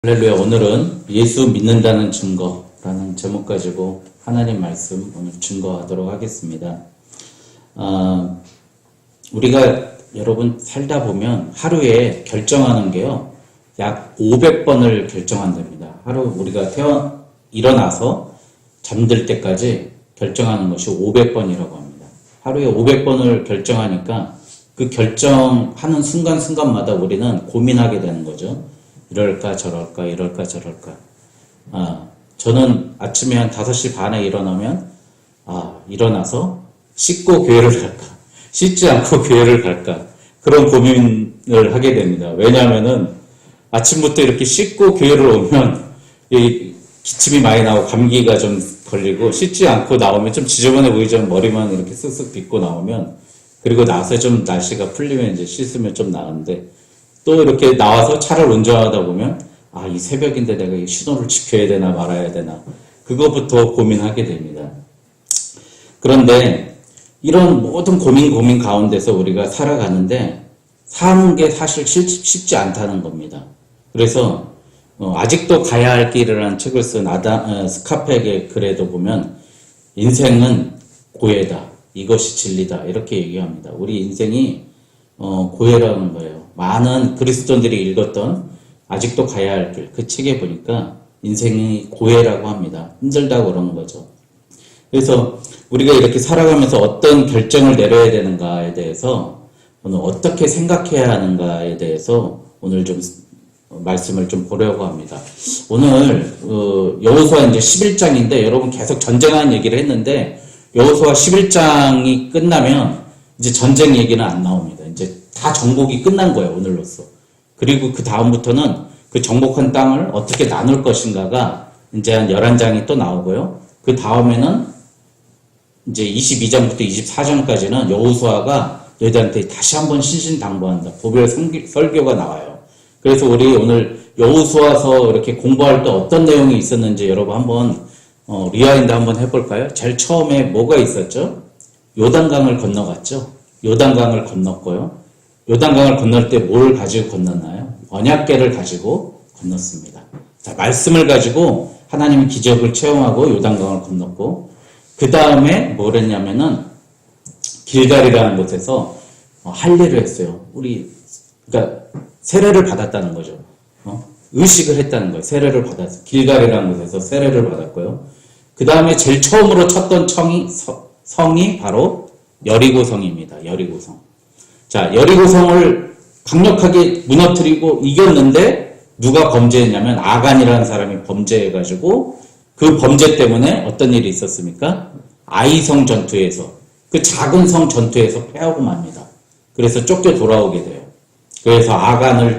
할렐루야. 오늘은 예수 믿는다는 증거라는 제목 가지고 하나님 말씀 오늘 증거하도록 하겠습니다. 우리가 여러분 살다 보면 하루에 결정하는 게요, 약 500번을 결정한답니다. 하루 우리가 일어나서 잠들 때까지 결정하는 것이 500번이라고 합니다. 하루에 500번을 결정하니까 그 결정하는 순간순간마다 우리는 고민하게 되는 거죠. 이럴까 저럴까 이럴까 저럴까. 저는 아침에 한 5시 반에 일어나면 일어나서 씻고 교회를 갈까, 씻지 않고 교회를 갈까, 그런 고민을 하게 됩니다. 왜냐하면은 아침부터 이렇게 씻고 교회를 오면 기침이 많이 나고 감기가 좀 걸리고, 씻지 않고 나오면 좀 지저분해 보이죠. 머리만 이렇게 쓱쓱 빗고 나오면. 그리고 나서 좀 날씨가 풀리면 이제 씻으면 좀 나은데, 또 이렇게 나와서 차를 운전하다 보면 이 새벽인데 내가 이 신호를 지켜야 되나 말아야 되나, 그거부터 고민하게 됩니다. 그런데 이런 모든 고민 가운데서 우리가 살아가는데 사는 게 사실 쉽지 않다는 겁니다. 그래서 아직도 가야 할 길이라는 책을 쓴 스카펙의 글에도 보면 인생은 고해다, 이것이 진리다, 이렇게 얘기합니다. 우리 인생이 고해라는 거예요. 많은 그리스도인들이 읽었던 아직도 가야 할 길, 그 책에 보니까 인생이 고해라고 합니다. 힘들다고 그러는 거죠. 그래서 우리가 이렇게 살아가면서 어떤 결정을 내려야 되는가에 대해서, 오늘 어떻게 생각해야 하는가에 대해서 오늘 좀 말씀을 좀 보려고 합니다. 오늘 여호수아 이제 11장인데 여러분 계속 전쟁하는 얘기를 했는데, 여호수아 11장이 끝나면 이제 전쟁 얘기는 안 나옵니다. 이제 다 정복이 끝난 거예요, 오늘로써. 그리고 그 다음부터는 그 정복한 땅을 어떻게 나눌 것인가가 이제 한 11장이 또 나오고요. 그 다음에는 이제 22장부터 24장까지는 여호수아가 너희들한테 다시 한번 신신당부한다, 보별 설교가 나와요. 그래서 우리 오늘 여호수아서 이렇게 공부할 때 어떤 내용이 있었는지 여러분 한번 리와인드 한번 해볼까요? 제일 처음에 뭐가 있었죠? 요단강을 건너갔죠. 요단강을 건넜고요. 요단강을 건널 때 뭘 가지고 건넜나요? 언약궤를 가지고 건넜습니다. 자, 말씀을 가지고 하나님의 기적을 체험하고 요단강을 건넜고, 그 다음에 뭘 했냐면은 길갈이라는 곳에서 할례를 했어요. 그러니까 세례를 받았다는 거죠. 의식을 했다는 거예요. 세례를 받았어요. 길갈이라는 곳에서 세례를 받았고요. 그 다음에 제일 처음으로 쳤던 성이 바로 여리고성입니다. 여리고성. 자, 여리고성을 강력하게 무너뜨리고 이겼는데 누가 범죄했냐면 아간이라는 사람이 범죄해가지고, 그 범죄 때문에 어떤 일이 있었습니까? 아이성 전투에서, 그 작은 성 전투에서 패하고 맙니다. 그래서 쫓겨 돌아오게 돼요. 그래서 아간을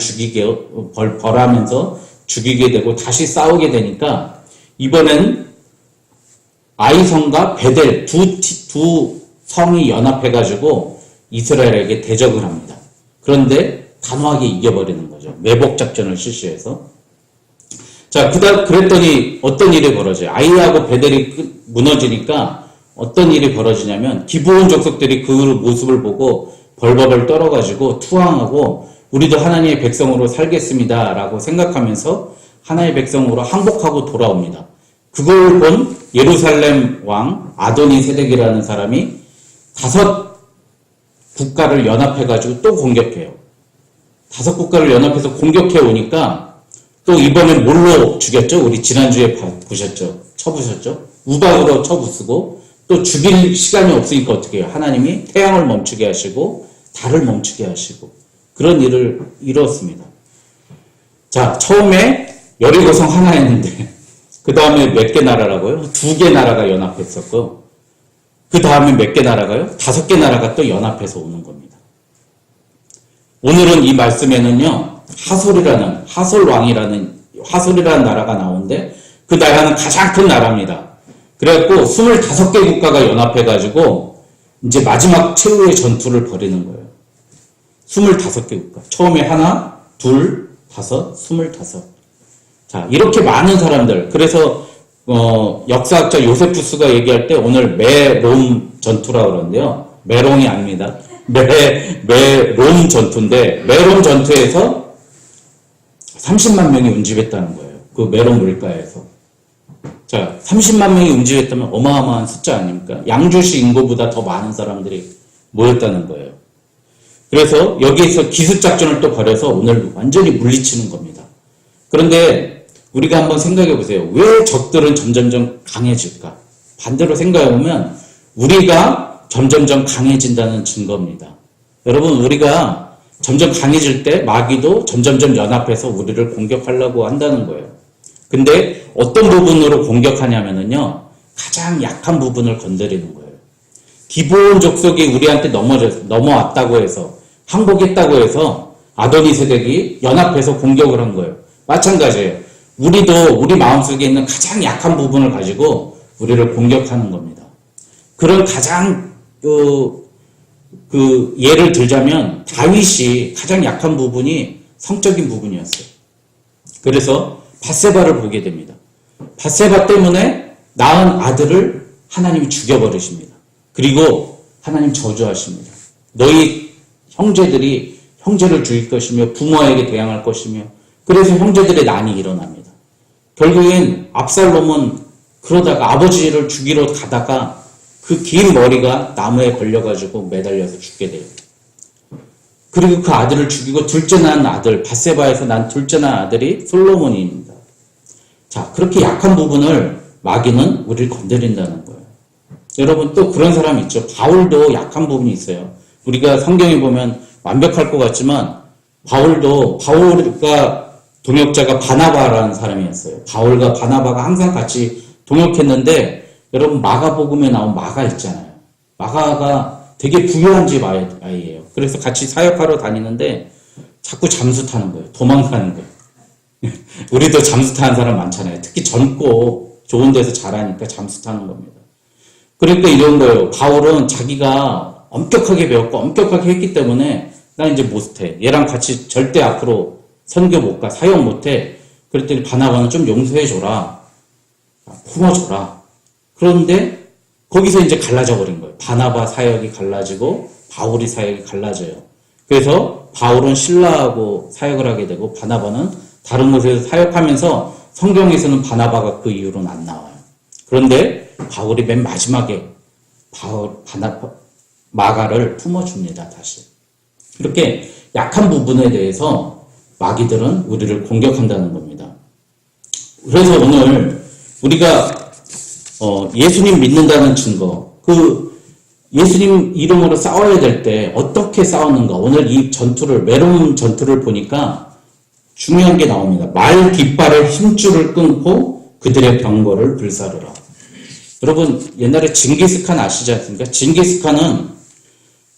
벌하면서 죽이게 되고 다시 싸우게 되니까 이번엔 아이성과 베델 두 성이 연합해가지고 이스라엘에게 대적을 합니다. 그런데 단호하게 이겨버리는 거죠. 매복 작전을 실시해서. 자, 그랬더니 어떤 일이 벌어져요? 아이하고 베델이 무너지니까 어떤 일이 벌어지냐면, 기브온 족속들이 그 모습을 보고 벌벌벌 떨어가지고 투항하고 우리도 하나님의 백성으로 살겠습니다 라고 생각하면서 하나님의 백성으로 항복하고 돌아옵니다. 그걸 본 예루살렘 왕 아도니 세덱이라는 사람이 5 국가를 연합해가지고 또 공격해요. 5 국가를 연합해서 공격해 오니까 또 이번엔 뭘로 죽였죠? 우리 지난주에 쳐부셨죠? 우박으로 쳐부수고, 또 죽일 시간이 없으니까 어떻게 해요? 하나님이 태양을 멈추게 하시고 달을 멈추게 하시고 그런 일을 이뤘습니다. 자, 처음에 여리고성 하나 했는데 그 다음에 몇 개 나라라고요? 2개 나라가 연합했었고, 그 다음에 몇 개 나라가요? 5개 나라가 또 연합해서 오는 겁니다. 오늘은 이 말씀에는요, 하솔이라는 나라가 나오는데, 그 나라는 가장 큰 나라입니다. 그래갖고 25개 국가가 연합해가지고 이제 마지막 최후의 전투를 벌이는 거예요. 25개 국가. 처음에 하나, 둘, 5, 25. 자, 이렇게 많은 사람들. 그래서 역사학자 요세푸스가 얘기할 때 오늘 메롬 전투라고 그러는데요. 메롱이 아닙니다. 메롬 전투인데, 메롬 전투에서 30만 명이 운집했다는 거예요. 그 메론 물가에서. 자, 30만 명이 운집했다면 어마어마한 숫자 아닙니까? 양주시 인구보다 더 많은 사람들이 모였다는 거예요. 그래서 여기에서 기습작전을 또 벌여서 오늘 완전히 물리치는 겁니다. 그런데 우리가 한번 생각해 보세요. 왜 적들은 점점점 강해질까? 반대로 생각해 보면 우리가 점점점 강해진다는 증거입니다. 여러분, 우리가 점점 강해질 때 마귀도 점점점 연합해서 우리를 공격하려고 한다는 거예요. 근데 어떤 부분으로 공격하냐면요, 가장 약한 부분을 건드리는 거예요. 기본 족속이 우리한테 넘어왔다고 해서, 항복했다고 해서 아도니 세력이 연합해서 공격을 한 거예요. 마찬가지예요. 우리도 우리 마음속에 있는 가장 약한 부분을 가지고 우리를 공격하는 겁니다. 그런 가장 예를 들자면 다윗이 가장 약한 부분이 성적인 부분이었어요. 그래서 밧세바를 보게 됩니다. 밧세바 때문에 낳은 아들을 하나님이 죽여버리십니다. 그리고 하나님 저주하십니다. 너희 형제들이 형제를 죽일 것이며 부모에게 대항할 것이며, 그래서 형제들의 난이 일어납니다. 결국엔 압살롬은 그러다가 아버지를 죽이러 가다가 그 긴 머리가 나무에 걸려가지고 매달려서 죽게 돼요. 그리고 그 아들을 죽이고 둘째 난 아들, 밧세바에서 난 둘째 난 아들이 솔로몬입니다. 자, 그렇게 약한 부분을 마귀는 우리를 건드린다는 거예요. 여러분, 또 그런 사람 있죠. 바울도 약한 부분이 있어요. 우리가 성경에 보면 완벽할 것 같지만 바울과 동역자가 바나바라는 사람이었어요. 바울과 바나바가 항상 같이 동역했는데, 여러분, 마가복음에 나온 마가 있잖아요. 마가가 되게 부유한 집 아이예요. 그래서 같이 사역하러 다니는데 자꾸 잠수 타는 거예요. 도망가는 거예요. 우리도 잠수 타는 사람 많잖아요. 특히 젊고 좋은 데서 자라니까 잠수 타는 겁니다. 그러니까 이런 거예요. 바울은 자기가 엄격하게 배웠고 엄격하게 했기 때문에 나 이제 못해. 얘랑 같이 절대 앞으로 선교 못 가. 사역 못해. 그랬더니 바나바는 좀 용서해줘라. 품어줘라. 그런데 거기서 이제 갈라져 버린 거예요. 바나바 사역이 갈라지고 바울이 사역이 갈라져요. 그래서 바울은 신라하고 사역을 하게 되고 바나바는 다른 곳에서 사역하면서 성경에서는 바나바가 그 이후로는 안 나와요. 그런데 바울이 맨 마지막에 마가를 품어줍니다. 다시. 이렇게 약한 부분에 대해서 마귀들은 우리를 공격한다는 겁니다. 그래서 오늘 우리가 예수님 믿는다는 증거, 예수님 이름으로 싸워야 될 때 어떻게 싸우는가, 오늘 이 전투를, 메론 전투를 보니까 중요한 게 나옵니다. 말 깃발의 힘줄을 끊고 그들의 병거를 불사르라. 여러분, 옛날에 징기스칸 아시지 않습니까? 징기스칸은,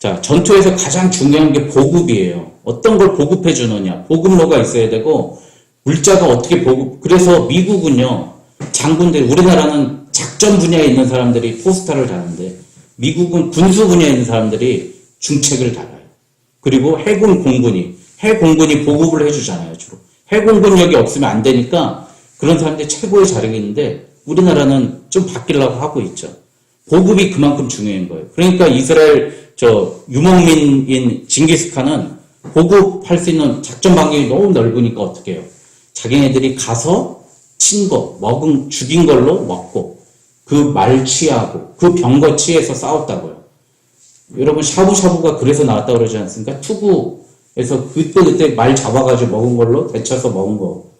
자, 전투에서 가장 중요한 게 보급이에요. 어떤 걸 보급해 주느냐. 보급로가 있어야 되고, 물자가 어떻게 그래서 미국은요, 장군들, 우리나라는 작전 분야에 있는 사람들이 포스터를 다는데 미국은 군수 분야에 있는 사람들이 중책을 달아요. 그리고 해공군이 보급을 해주잖아요. 주로 해공군력이 없으면 안 되니까 그런 사람들이 최고의 자력이 있는데 우리나라는 좀 바뀌려고 하고 있죠. 보급이 그만큼 중요한 거예요. 그러니까 이스라엘 유목민인 징기스칸은 보급할 수 있는 작전 반경이 너무 넓으니까 어떻게 해요? 자기네들이 가서 친 거, 죽인 걸로 먹고, 그 말 취하고, 그 병거 취해서 싸웠다고요. 여러분, 샤브샤브가 그래서 나왔다고 그러지 않습니까? 투구에서 그때 말 잡아가지고 먹은 걸로 데쳐서 먹은 거.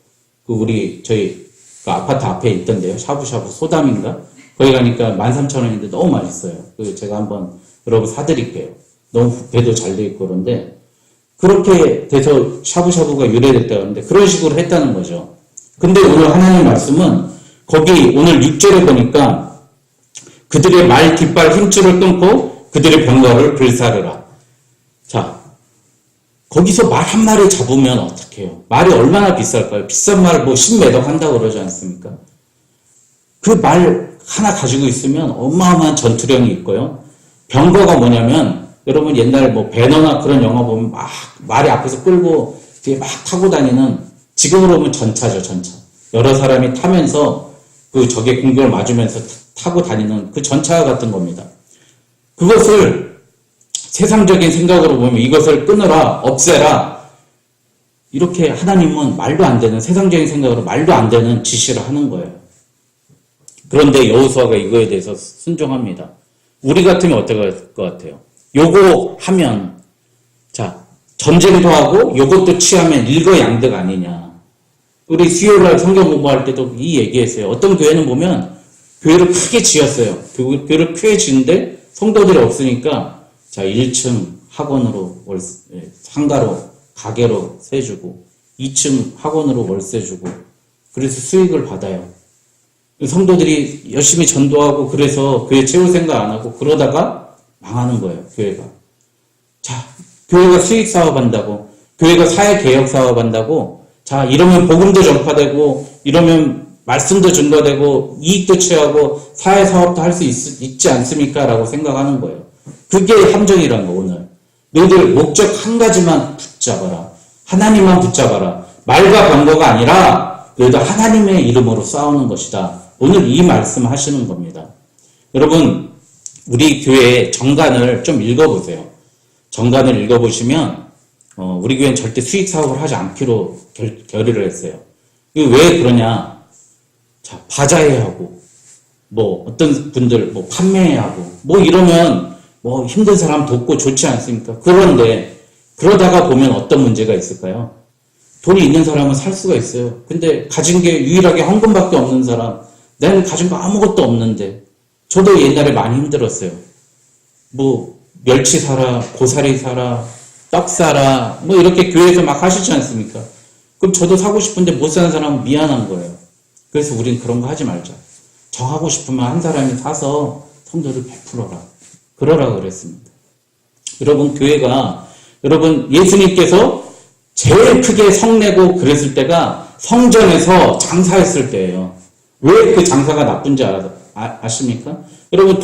저희 아파트 앞에 있던데요. 샤브샤브 소담인가? 거기 가니까 13,000원인데 너무 맛있어요. 제가 한번 여러분 사드릴게요. 너무 배도 잘 돼 있고 그런데, 그렇게 돼서 샤브샤브가 유래됐다고 하는데, 그런 식으로 했다는 거죠. 근데 오늘 하나님 말씀은 거기 오늘 6절에 보니까 그들의 말 깃발 힘줄을 끊고 그들의 병거를 불사르라. 자, 거기서 말 한 마리 잡으면 어떻게 해요? 말이 얼마나 비쌀까요? 비싼 말 10매덕 한다고 그러지 않습니까? 그 말 하나 가지고 있으면 어마어마한 전투력이 있고요. 병거가 뭐냐면 여러분 옛날 배너나 그런 영화 보면 막 말이 앞에서 끌고 뒤에 막 타고 다니는, 지금으로 보면 전차죠, 전차. 여러 사람이 타면서 적의 공격을 맞으면서 타고 다니는 그 전차 같은 겁니다. 그것을 세상적인 생각으로 보면 이것을 끊으라, 없애라. 이렇게 하나님은 말도 안 되는, 세상적인 생각으로 말도 안 되는 지시를 하는 거예요. 그런데 여호수아가 이거에 대해서 순종합니다. 우리 같으면 어떨 것 같아요? 요거 하면, 자, 전쟁도 하고 요것도 취하면 일거양득 아니냐. 우리 수요일날 성경 공부할 때도 이 얘기했어요. 어떤 교회는 보면 교회를 크게 지었어요. 교회를 크게 지는데 성도들이 없으니까 자, 1층 학원으로 상가로 가게로 세주고 2층 학원으로 월세 주고 그래서 수익을 받아요. 성도들이 열심히 전도하고 그래서 교회 채울 생각 안 하고 그러다가 망하는 거예요. 교회가. 자, 교회가 수익 사업한다고, 교회가 사회개혁 사업한다고, 자, 이러면 복음도 전파되고, 이러면 말씀도 증거되고, 이익도 취하고, 사회사업도 할 수 있지 않습니까? 라고 생각하는 거예요. 그게 함정이란 거, 오늘. 너희들 목적 한 가지만 붙잡아라. 하나님만 붙잡아라. 말과 병거가 아니라, 너희들 하나님의 이름으로 싸우는 것이다. 오늘 이 말씀 하시는 겁니다. 여러분, 우리 교회의 정간을 좀 읽어보세요. 정간을 읽어보시면 우리 교회는 절대 수익 사업을 하지 않기로 결의를 했어요. 이거 왜 그러냐? 자, 바자회 하고 뭐 어떤 분들 뭐 판매회 하고 뭐 이러면 뭐 힘든 사람 돕고 좋지 않습니까? 그런데 그러다가 보면 어떤 문제가 있을까요? 돈이 있는 사람은 살 수가 있어요. 근데 가진 게 유일하게 헌금밖에 없는 사람, 나는 가진 거 아무것도 없는데, 저도 옛날에 많이 힘들었어요. 뭐 멸치 사라, 고사리 사라, 떡 사라, 뭐 이렇게 교회에서 막 하시지 않습니까? 그럼 저도 사고 싶은데 못 사는 사람은 미안한 거예요. 그래서 우린 그런 거 하지 말자. 정하고 싶으면 한 사람이 사서 성도를 베풀어라. 그러라 그랬습니다. 여러분, 교회가, 여러분, 예수님께서 제일 크게 성내고 그랬을 때가 성전에서 장사했을 때예요. 왜 그 장사가 나쁜지 아십니까? 여러분,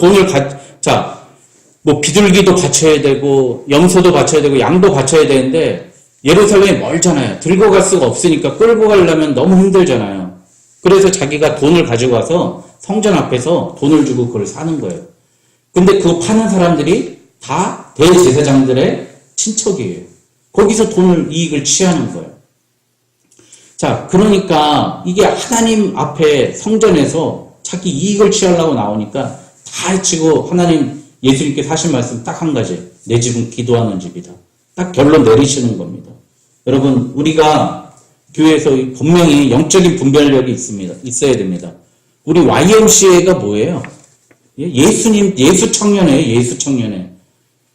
뭐 비둘기도 바쳐야 되고 염소도 바쳐야 되고 양도 바쳐야 되는데 예루살렘이 멀잖아요. 들고 갈 수가 없으니까 끌고 가려면 너무 힘들잖아요. 그래서 자기가 돈을 가지고 와서 성전 앞에서 돈을 주고 그걸 사는 거예요. 근데 그거 파는 사람들이 다 대제사장들의 친척이에요. 거기서 이익을 취하는 거예요. 자, 그러니까 이게 하나님 앞에 성전에서 자기 이익을 취하려고 나오니까 다 해치고 하나님 예수님께서 하신 말씀 딱 한 가지. 내 집은 기도하는 집이다. 딱 결론 내리시는 겁니다. 여러분, 우리가 교회에서 분명히 영적인 분별력이 있어야 됩니다. 우리 YMCA가 뭐예요? 예수 청년회예요, 예수 청년회.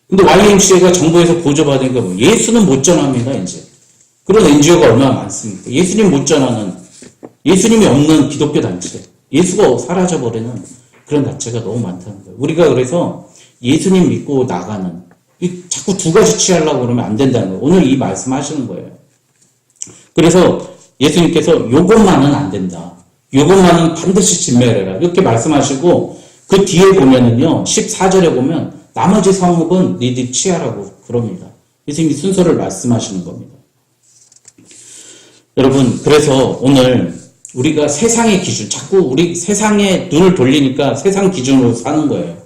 근데 YMCA가 정부에서 보조받으니까 뭐 예수는 못 전합니다, 이제. 그런 NGO가 얼마나 많습니까? 예수님 못 전하는, 예수님이 없는 기독교 단체. 예수가 사라져버리는 그런 단체가 너무 많다는 거예요. 우리가 그래서 예수님 믿고 나가는, 자꾸 두 가지 취하려고 그러면 안 된다는 거예요. 오늘 이 말씀 하시는 거예요. 그래서 예수님께서 요것만은 안 된다. 요것만은 반드시 진멸해라. 이렇게 말씀하시고, 그 뒤에 보면은요, 14절에 보면, 나머지 성읍은 니들이 취하라고 그럽니다. 예수님이 순서를 말씀하시는 겁니다. 여러분, 그래서 오늘 우리가 세상의 기준, 자꾸 우리 세상에 눈을 돌리니까 세상 기준으로 사는 거예요.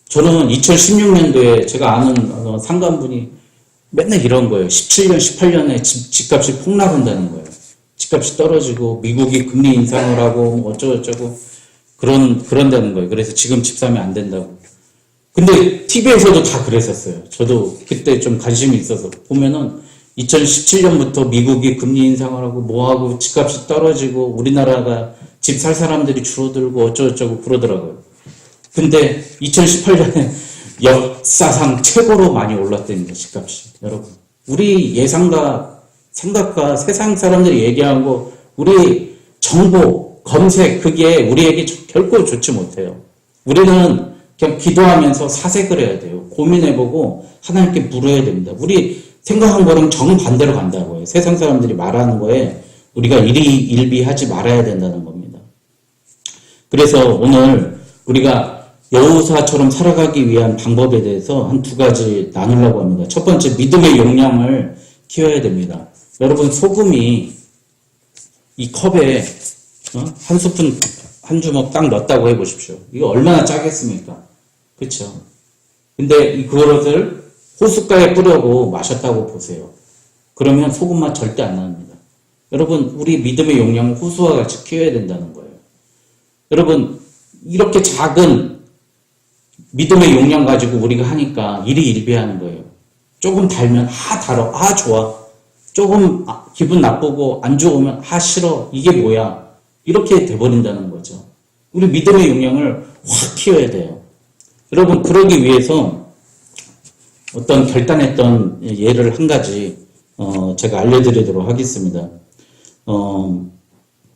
저는 2016년도에 제가 아는 상간분이 맨날 이런 거예요. 17년, 18년에 집값이 폭락한다는 거예요. 집값이 떨어지고 미국이 금리 인상을 하고 뭐 어쩌고저쩌고 그런다는 거예요. 그래서 지금 집 사면 안 된다고. 근데 TV에서도 다 그랬었어요. 저도 그때 좀 관심이 있어서 보면은 2017년부터 미국이 금리 인상을 하고 뭐하고 집값이 떨어지고 우리나라가 집 살 사람들이 줄어들고 어쩌고저쩌고 그러더라고요. 근데 2018년에 역사상 최고로 많이 올랐다는 집값이. 여러분, 우리 예상과 생각과 세상 사람들이 얘기하는 거, 우리 정보, 검색, 그게 우리에게 결코 좋지 못해요. 우리는 그냥 기도하면서 사색을 해야 돼요. 고민해보고 하나님께 물어야 됩니다. 우리 생각한 거랑 정반대로 간다고요. 세상 사람들이 말하는 거에 우리가 일비하지 말아야 된다는 겁니다. 그래서 오늘 우리가 여호수아처럼 살아가기 위한 방법에 대해서 한 두 가지 나누려고 합니다. 첫 번째, 믿음의 용량을 키워야 됩니다. 여러분, 소금이 이 컵에 한 스푼, 한 주먹 딱 넣었다고 해보십시오. 이거 얼마나 짜겠습니까? 그쵸? 근데 그것을 호숫가에 뿌려고 마셨다고 보세요. 그러면 소금맛 절대 안 납니다. 여러분, 우리 믿음의 용량을 호수와 같이 키워야 된다는 거예요. 여러분, 이렇게 작은 믿음의 용량 가지고 우리가 하니까 일희일비하는 거예요. 조금 달면 달어, 좋아. 조금 기분 나쁘고 안 좋으면 싫어, 이게 뭐야. 이렇게 돼버린다는 거죠. 우리 믿음의 용량을 확 키워야 돼요. 여러분, 그러기 위해서 어떤 결단했던 예를 한 가지 제가 알려드리도록 하겠습니다.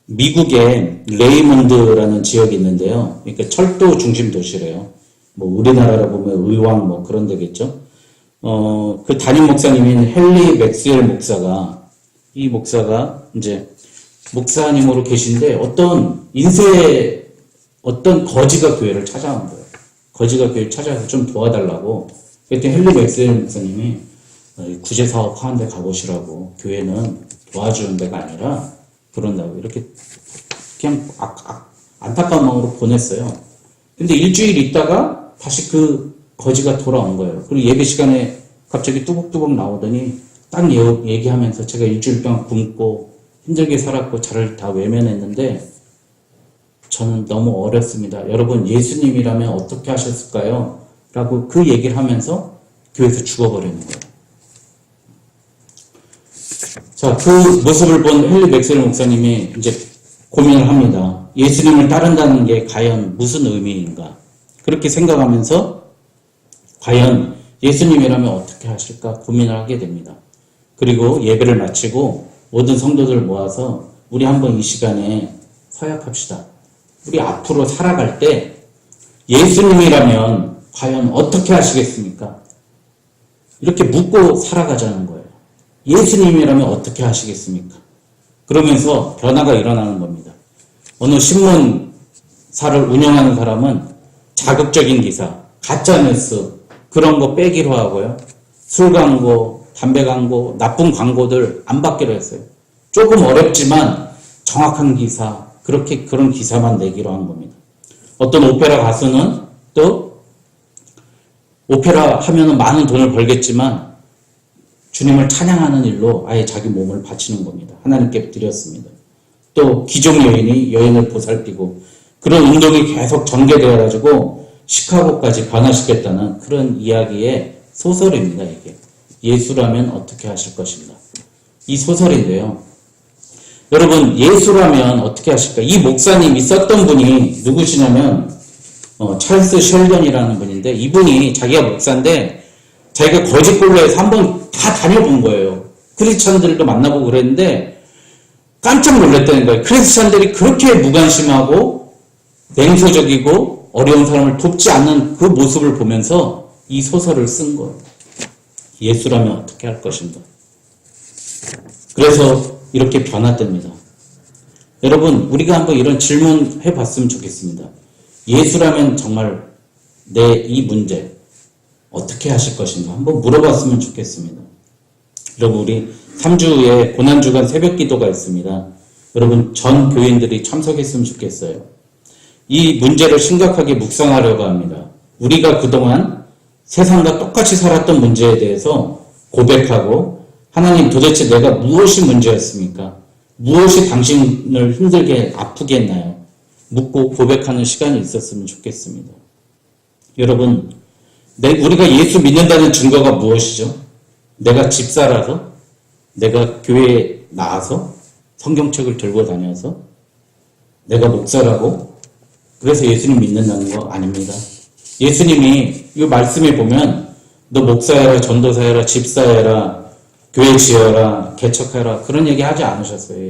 미국의 레이몬드라는 지역이 있는데요. 그러니까 철도 중심 도시래요. 뭐 우리나라로 보면 의왕 뭐 그런 데겠죠. 그 담임 목사님인 헨리 맥스웰 목사가, 이 목사가 이제 목사님으로 계신데 어떤 인쇄의 어떤 거지가 교회를 찾아온 거예요. 거지가 교회를 찾아서 좀 도와달라고. 그때 헨리 맥스웰 목사님이 구제사업 하는 데 가보시라고, 교회는 도와주는 데가 아니라 그런다고 이렇게 그냥 안타까운 마음으로 보냈어요. 근데 일주일 있다가 다시 그 거지가 돌아온 거예요. 그리고 예배 시간에 갑자기 뚜벅뚜벅 나오더니 딱 얘기하면서 제가 일주일 동안 굶고 힘들게 살았고 저를 다 외면했는데 저는 너무 어렵습니다. 여러분, 예수님이라면 어떻게 하셨을까요? 라고 그 얘기를 하면서 교회에서 죽어버리는 거예요. 자, 그 모습을 본 헨리 맥스웰 목사님이 이제 고민을 합니다. 예수님을 따른다는 게 과연 무슨 의미인가? 그렇게 생각하면서 과연 예수님이라면 어떻게 하실까 고민을 하게 됩니다. 그리고 예배를 마치고 모든 성도들 모아서 우리 한번 이 시간에 서약합시다. 우리 앞으로 살아갈 때 예수님이라면 과연 어떻게 하시겠습니까? 이렇게 묻고 살아가자는 거예요. 예수님이라면 어떻게 하시겠습니까? 그러면서 변화가 일어나는 겁니다. 어느 신문사를 운영하는 사람은 자극적인 기사, 가짜뉴스 그런 거 빼기로 하고요. 술 광고, 담배 광고, 나쁜 광고들 안 받기로 했어요. 조금 어렵지만 정확한 기사, 그런 기사만 내기로 한 겁니다. 어떤 오페라 가수는 또 오페라 하면은 많은 돈을 벌겠지만 주님을 찬양하는 일로 아예 자기 몸을 바치는 겁니다. 하나님께 드렸습니다. 또 기종 여인이 여인을 보살피고 그런 운동이 계속 전개되어 가지고 시카고까지 변화시켰다는 그런 이야기의 소설입니다. 이게 예수라면 어떻게 하실 것인가, 이 소설인데요. 여러분, 예수라면 어떻게 하실까? 이 목사님이 썼던 분이 누구시냐면 찰스 셜던이라는 분인데, 이분이 자기가 목사인데 자기가 거짓골로에서 한번 다 다녀본 거예요. 크리스찬들도 만나보고 그랬는데 깜짝 놀랐다는 거예요. 크리스찬들이 그렇게 무관심하고 냉소적이고 어려운 사람을 돕지 않는 그 모습을 보면서 이 소설을 쓴 거예요. 예수라면 어떻게 할 것인가. 그래서 이렇게 변화됩니다. 여러분, 우리가 한번 이런 질문 해봤으면 좋겠습니다. 예수라면 정말 내 이 문제 어떻게 하실 것인가 한번 물어봤으면 좋겠습니다. 여러분, 우리 3주에 고난주간 새벽 기도가 있습니다. 여러분, 전 교인들이 참석했으면 좋겠어요. 이 문제를 심각하게 묵상하려고 합니다. 우리가 그동안 세상과 똑같이 살았던 문제에 대해서 고백하고, 하나님, 도대체 내가 무엇이 문제였습니까? 무엇이 당신을 힘들게 아프게 했나요? 묻고 고백하는 시간이 있었으면 좋겠습니다. 여러분, 우리가 예수 믿는다는 증거가 무엇이죠? 내가 집사라서? 내가 교회에 나와서? 성경책을 들고 다녀서? 내가 목사라고? 그래서 예수님 믿는다는 거 아닙니다. 예수님이 이 말씀에 보면 너 목사해라, 전도사해라, 집사해라, 교회 지어라, 개척해라, 그런 얘기 하지 않으셨어요.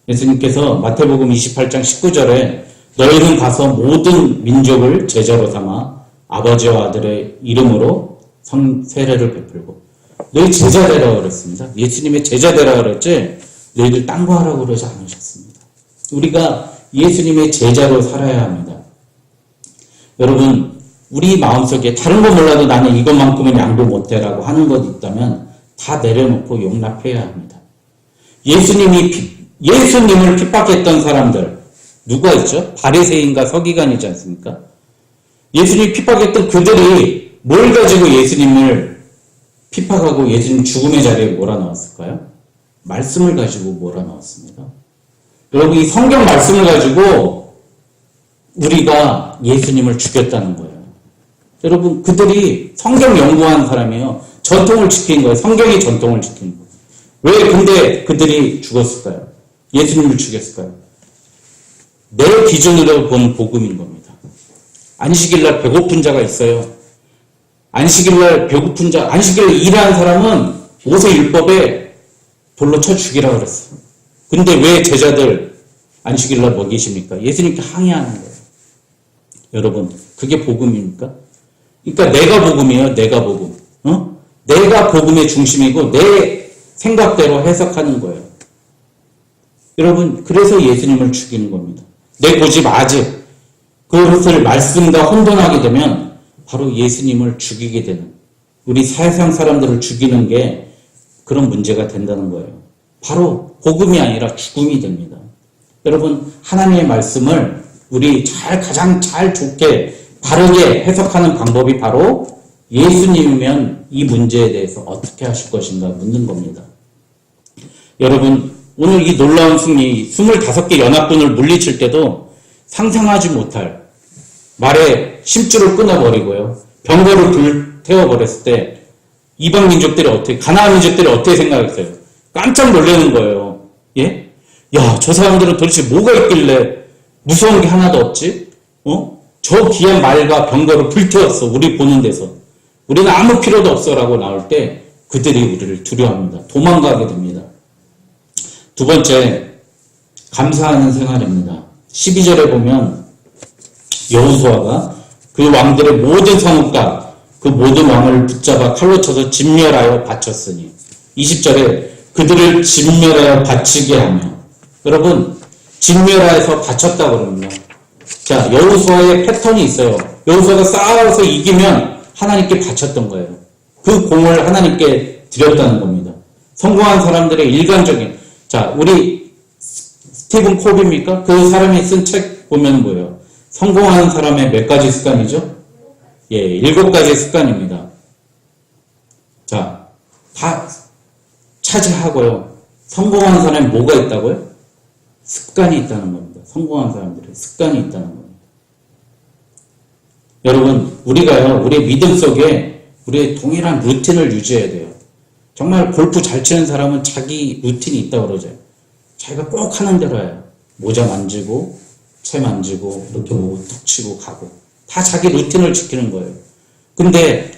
예수님께서 마태복음 28장 19절에 너희는 가서 모든 민족을 제자로 삼아 아버지와 아들의 이름으로 세례를 베풀고, 너희 제자 되라 그랬습니다. 예수님의 제자 되라 그랬지 너희들 딴 거 하라고 그러지 않으셨습니다. 우리가 예수님의 제자로 살아야 합니다. 여러분, 우리 마음속에 다른 거 몰라도 나는 이것만큼은 양보 못해라고 하는 것 있다면 다 내려놓고 용납해야 합니다. 예수님을 핍박했던 사람들 누가 있죠? 바리새인과 서기관이지 않습니까? 예수님 핍박했던 그들이 뭘 가지고 예수님을 핍박하고 예수님 죽음의 자리에 몰아넣었을까요? 말씀을 가지고 몰아넣었습니다. 여러분, 이 성경 말씀을 가지고 우리가 예수님을 죽였다는 거예요. 여러분, 그들이 성경 연구한 사람이에요. 전통을 지킨 거예요. 성경이 전통을 지킨 거예요. 왜 근데 그들이 죽었을까요? 예수님을 죽였을까요? 내 기준으로 본 복음인 겁니다. 안식일날 배고픈 자가 있어요. 안식일날 배고픈 자, 안식일날 일하는 사람은 모세율법에 돌로 쳐 죽이라 그랬어요. 근데 왜 제자들 안식일날 먹이십니까? 예수님께 항의하는 거예요. 여러분, 그게 복음입니까? 그러니까 내가 복음이에요. 내가 복음. 내가 복음의 중심이고 내 생각대로 해석하는 거예요. 여러분, 그래서 예수님을 죽이는 겁니다. 내 고집 아직 그것을 말씀과 혼돈하게 되면 바로 예수님을 죽이게 되는, 우리 세상 사람들을 죽이는 게 그런 문제가 된다는 거예요. 바로 복음이 아니라 죽음이 됩니다. 여러분, 하나님의 말씀을 우리 가장 잘 좋게 바르게 해석하는 방법이 바로 예수님이면 이 문제에 대해서 어떻게 하실 것인가 묻는 겁니다. 여러분, 오늘 이 놀라운 승리, 25개 연합군을 물리칠 때도 상상하지 못할 말에 심줄을 끊어버리고요. 병거를 불태워버렸을 때 이방 민족들이 가나안 민족들이 어떻게 생각했어요? 깜짝 놀라는 거예요. 예? 야, 저 사람들은 도대체 뭐가 있길래 무서운 게 하나도 없지? 저 귀한 말과 병거를 불태웠어. 우리 보는 데서. 우리는 아무 필요도 없어라고 나올 때 그들이 우리를 두려워합니다. 도망가게 됩니다. 두 번째, 감사하는 생활입니다. 12절에 보면 여호수아가 그 왕들의 모든 성읍과 그 모든 왕을 붙잡아 칼로 쳐서 진멸하여 바쳤으니, 20절에 그들을 진멸하여 바치게 하며, 여러분, 진멸하여서 바쳤다고 그러면요. 자, 여호수아의 패턴이 있어요. 여호수아가 싸워서 이기면 하나님께 바쳤던 거예요. 그 공을 하나님께 드렸다는 겁니다. 성공한 사람들의 일관적인, 자, 우리 스티븐 콜비입니까? 그 사람이 쓴 책 보면 뭐예요? 성공하는 사람의 몇 가지 습관이죠? 예, 7가지 습관입니다. 자, 다 차지하고요. 성공하는 사람이 뭐가 있다고요? 습관이 있다는 겁니다. 성공한 사람들의 습관이 있다는 겁니다. 여러분, 우리가요, 우리의 믿음 속에 우리의 동일한 루틴을 유지해야 돼요. 정말 골프 잘 치는 사람은 자기 루틴이 있다고 그러죠. 자기가 꼭 하는 대로 해요. 모자 만지고, 채 만지고, 이렇게 보고, 툭 치고 가고. 다 자기 루틴을 지키는 거예요. 근데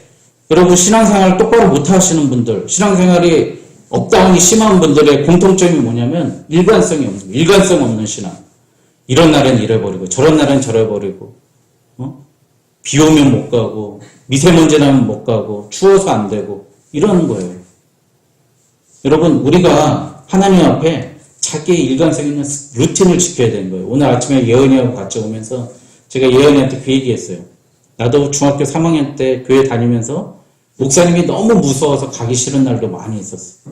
여러분, 신앙생활 똑바로 못 하시는 분들, 신앙생활이 업다운이 심한 분들의 공통점이 뭐냐면 일관성 없는 신앙. 이런 날은 이래버리고, 저런 날은 저래버리고, 비 오면 못 가고, 미세먼지 나면 못 가고, 추워서 안 되고, 이러는 거예요. 여러분, 우리가 하나님 앞에 자기의 일관성 있는 루틴을 지켜야 되는 거예요. 오늘 아침에 예언이하고 같이 오면서 제가 예언이한테 그 얘기했어요. 나도 중학교 3학년 때 교회 다니면서 목사님이 너무 무서워서 가기 싫은 날도 많이 있었어.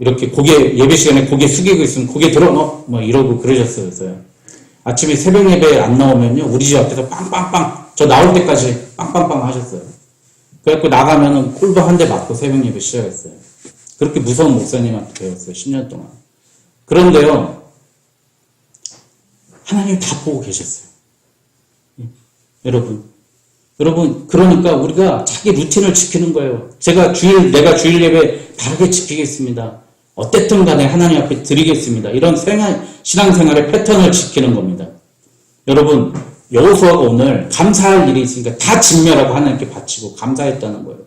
이렇게 예배 시간에 고개 숙이고 있으면 고개 들어, 이러고 그러셨어요. 아침에 새벽 예배 안 나오면요, 우리 집 앞에서 빵빵빵, 저 나올 때까지 빵빵빵 하셨어요. 그래갖고 나가면은 꿀도 한 대 맞고 새벽 예배 시작했어요. 그렇게 무서운 목사님한테 배웠어요. 10년 동안. 그런데요, 하나님 다 보고 계셨어요. 여러분, 그러니까 우리가 자기 루틴을 지키는 거예요. 내가 주일 예배 바르게 지키겠습니다. 어쨌든 간에 하나님 앞에 드리겠습니다. 이런 신앙생활의 패턴을 지키는 겁니다. 여러분, 여호수아가 오늘 감사할 일이 있으니까 다 진멸하고 하나님께 바치고 감사했다는 거예요.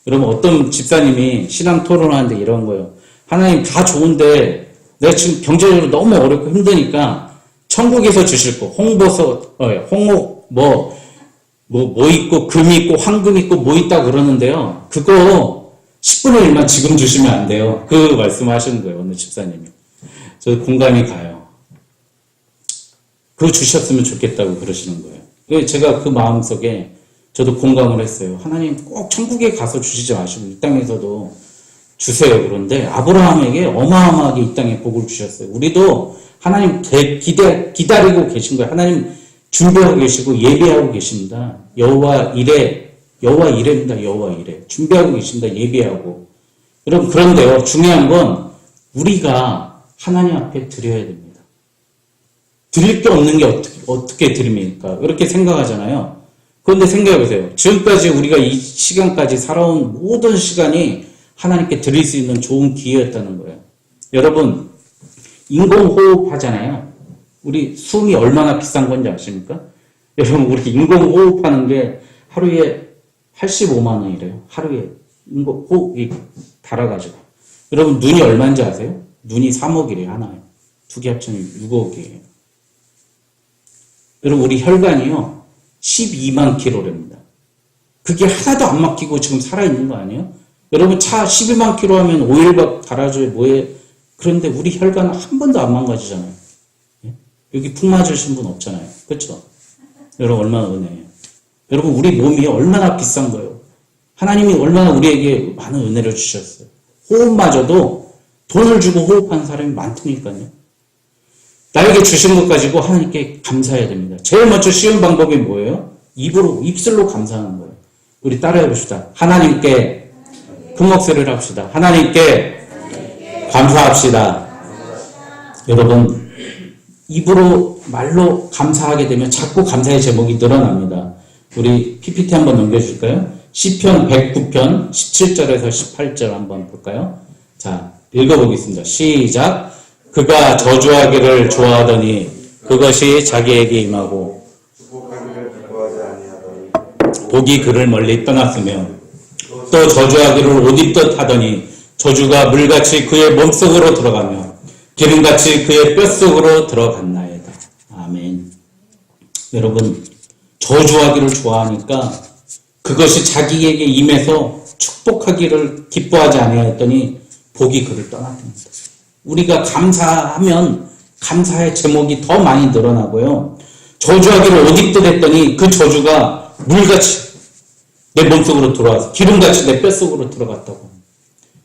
여러분, 어떤 집사님이 신앙 토론하는데 이런 거예요. 하나님 다 좋은데 내가 지금 경제적으로 너무 어렵고 힘드니까 천국에서 주실 거, 홍옥, 뭐 있고, 금 있고, 황금 있고, 뭐 있다 그러는데요. 그거 10분의 1만 지금 주시면 안 돼요. 그 말씀 하시는 거예요. 오늘 집사님이. 저 공감이 가요. 그거 주셨으면 좋겠다고 그러시는 거예요. 제가 그 마음속에 저도 공감을 했어요. 하나님 꼭 천국에 가서 주시지 마시고 이 땅에서도 주세요. 그런데 아브라함에게 어마어마하게 이 땅에 복을 주셨어요. 우리도 하나님 기다리고 계신 거예요. 하나님 준비하고 계시고 예배하고 계십니다. 여호와 이레 여호와 이레입니다. 여호와 이레. 준비하고 계십니다. 예배하고. 여러분, 그런데요, 중요한 건 우리가 하나님 앞에 드려야 됩니다. 드릴 게 없는 게 어떻게 드립니까? 이렇게 생각하잖아요. 그런데 생각해 보세요. 지금까지 우리가 이 시간까지 살아온 모든 시간이 하나님께 드릴 수 있는 좋은 기회였다는 거예요. 여러분, 인공호흡 하잖아요. 우리 숨이 얼마나 비싼 건지 아십니까? 여러분, 우리 인공호흡 하는 게 하루에 85만 원이래요. 하루에 인공호흡이 달아가지고. 여러분, 눈이 얼마인지 아세요? 눈이 3억이래요, 하나에. 두 개 합치면 6억이에요. 여러분, 우리 혈관이요, 12만 킬로랍니다. 그게 하나도 안 막히고 지금 살아있는 거 아니에요? 여러분, 차 12만 킬로 하면 오일박 달아줘야 뭐해. 그런데 우리 혈관은 한 번도 안 망가지잖아요. 예? 여기 푹 맞으신 분 없잖아요. 그렇죠? 여러분, 얼마나 은혜예요. 여러분, 우리 몸이 얼마나 비싼 거예요. 하나님이 얼마나 우리에게 많은 은혜를 주셨어요. 호흡마저도 돈을 주고 호흡하는 사람이 많다니까요. 나에게 주신 것 가지고 하나님께 감사해야 됩니다. 제일 먼저 쉬운 방법이 뭐예요? 입술로 감사하는 거예요. 우리 따라해 봅시다. 하나님께 큰 목소리를 합시다. 하나님께 감사합시다. 여러분, 입으로 말로 감사하게 되면 자꾸 감사의 제목이 늘어납니다. 우리 PPT 한번 넘겨줄까요? 시편 109편 17절에서 18절 한번 볼까요? 자, 읽어보겠습니다. 시작. 그가 저주하기를 좋아하더니 그것이 자기에게 임하고 복이 그를 멀리 떠났으며 또 저주하기를 옷 입듯 하더니 저주가 물같이 그의 몸속으로 들어가며 기름같이 그의 뼛속으로 들어갔나이다. 아멘. 여러분, 저주하기를 좋아하니까 그것이 자기에게 임해서 축복하기를 기뻐하지 아니하였더니 복이 그를 떠났답니다. 우리가 감사하면 감사의 제목이 더 많이 늘어나고요. 저주하기를 옷 입듯 했더니 그 저주가 물같이 내 몸속으로 들어와서 기름같이 내 뼛속으로 들어갔다고.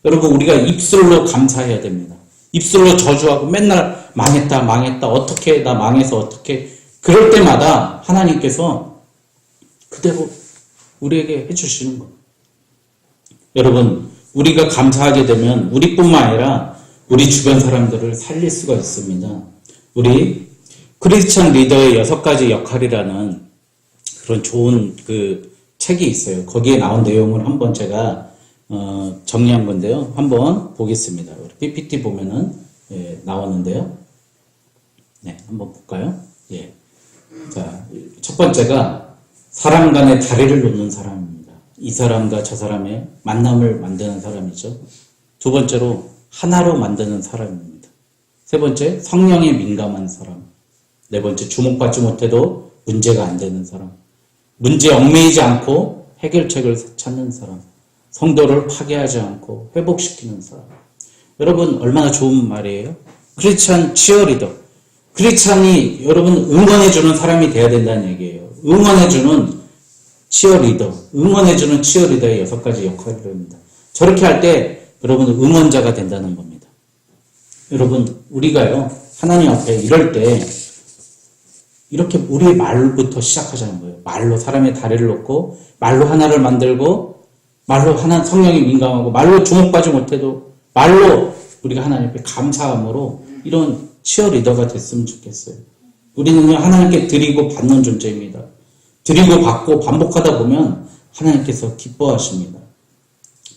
여러분, 우리가 입술로 감사해야 됩니다. 입술로 저주하고 맨날 망했다 어떻게 나 망해서 어떻게. 그럴 때마다 하나님께서 그대로 우리에게 해주시는 거예요. 여러분, 우리가 감사하게 되면 우리뿐만 아니라 우리 주변 사람들을 살릴 수가 있습니다. 우리 크리스천 리더의 6가지 역할이라는 그런 좋은 그 책이 있어요. 거기에 나온 내용을 한번 제가 정리한 건데요. 한번 보겠습니다. 우리 PPT 보면은 나오는데요. 네, 한번 볼까요? 예. 자, 첫 번째가 사람 간의 다리를 놓는 사람입니다. 이 사람과 저 사람의 만남을 만드는 사람이죠. 두 번째로 하나로 만드는 사람입니다. 세 번째, 성령에 민감한 사람. 네 번째, 주목받지 못해도 문제가 안 되는 사람. 문제에 얽매이지 않고 해결책을 찾는 사람. 성도를 파괴하지 않고 회복시키는 사람. 여러분, 얼마나 좋은 말이에요? 크리스찬 치어리더. 크리스찬이 여러분 응원해주는 사람이 돼야 된다는 얘기예요. 응원해주는 치어리더. 응원해주는 치어리더의 6가지 역할을 합니다. 저렇게 할 때 여러분은 응원자가 된다는 겁니다. 여러분, 우리가요, 하나님 앞에 이럴 때 이렇게 우리의 말부터 시작하자는 거예요. 말로 사람의 다리를 놓고, 말로 하나를 만들고, 말로 하나 성령에 민감하고, 말로 주목받지 못해도 말로 우리가 하나님 앞에 감사함으로 이런 치어리더가 됐으면 좋겠어요. 우리는요, 하나님께 드리고 받는 존재입니다. 드리고 받고 반복하다 보면 하나님께서 기뻐하십니다.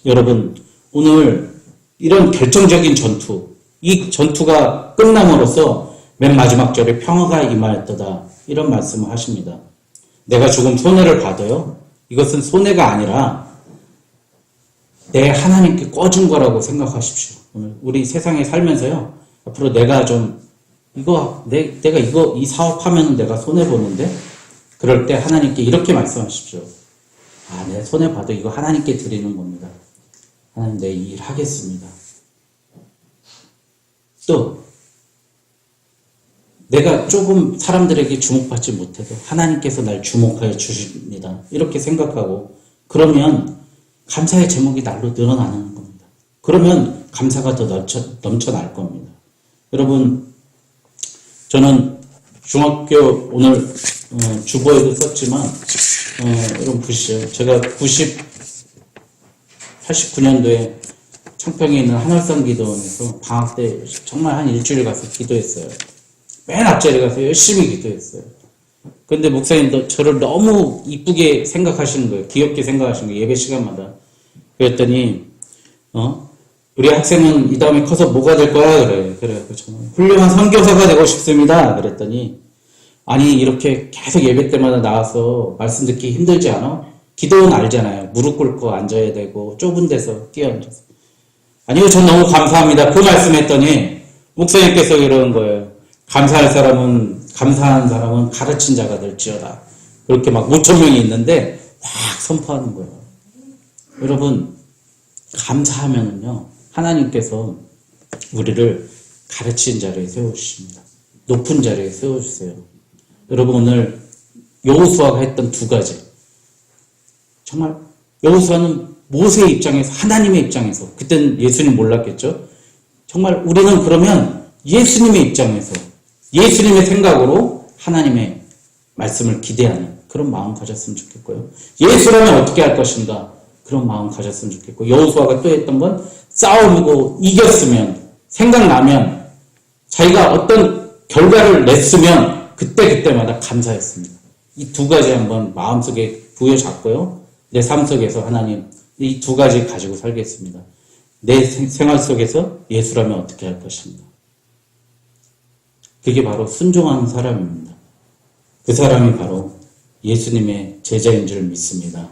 여러분, 오늘 이런 결정적인 전투, 이 전투가 끝남으로써 맨 마지막 절에 평화가 임하였도다, 이런 말씀을 하십니다. 내가 조금 손해를 봐도요, 이것은 손해가 아니라 내 하나님께 꺼준 거라고 생각하십시오. 오늘 우리 세상에 살면서요, 앞으로 내가 좀 내가 이 사업하면 내가 손해보는데, 그럴 때 하나님께 이렇게 말씀하십시오. 내 손해봐도 이거 하나님께 드리는 겁니다. 하나님, 내 이 일 하겠습니다. 또 내가 조금 사람들에게 주목받지 못해도 하나님께서 날 주목하여 주십니다. 이렇게 생각하고, 그러면 감사의 제목이 날로 늘어나는 겁니다. 그러면 감사가 더 넘쳐날 겁니다. 여러분, 저는 중학교 오늘 주보에도 썼지만, 이런 보시죠. 제가 89년도에 청평에 있는 한월산 기도원에서 방학 때 정말 한 일주일 가서 기도했어요. 맨 앞자리 가서 열심히 기도했어요. 근데 목사님도 저를 너무 이쁘게 생각하시는 거예요. 귀엽게 생각하시는 거예요. 예배 시간마다. 그랬더니, 우리 학생은 이 다음에 커서 뭐가 될 거야? 그래. 그래갖고 저는 훌륭한 선교사가 되고 싶습니다. 그랬더니, 아니, 이렇게 계속 예배 때마다 나와서 말씀 듣기 힘들지 않아? 기도는 알잖아요. 무릎 꿇고 앉아야 되고, 좁은 데서 뛰어앉아서. 아니요, 전 너무 감사합니다. 그 말씀했더니, 목사님께서 이러는 거예요. 감사한 사람은 가르친 자가 될지어다. 그렇게 막 5,000명이 있는데, 확 선포하는 거예요. 여러분, 감사하면은요, 하나님께서 우리를 가르친 자리에 세워주십니다. 높은 자리에 세워주세요. 여러분, 오늘 여호수아가 했던 두 가지. 정말 여호수아는 모세의 입장에서, 하나님의 입장에서, 그때는 예수님 몰랐겠죠? 정말 우리는 그러면 예수님의 입장에서, 예수님의 생각으로 하나님의 말씀을 기대하는 그런 마음 가졌으면 좋겠고요. 예수라면 어떻게 할 것인가? 그런 마음 가졌으면 좋겠고, 여호수아가 또 했던 건 싸우고 이겼으면, 생각나면, 자기가 어떤 결과를 냈으면 그때마다 감사했습니다. 이 두 가지 한번 마음속에 부여잡고요. 내 삶 속에서 하나님, 이 두 가지 가지고 살겠습니다. 내 생활 속에서 예수라면 어떻게 할 것인가? 그게 바로 순종하는 사람입니다. 그 사람이 바로 예수님의 제자인 줄 믿습니다.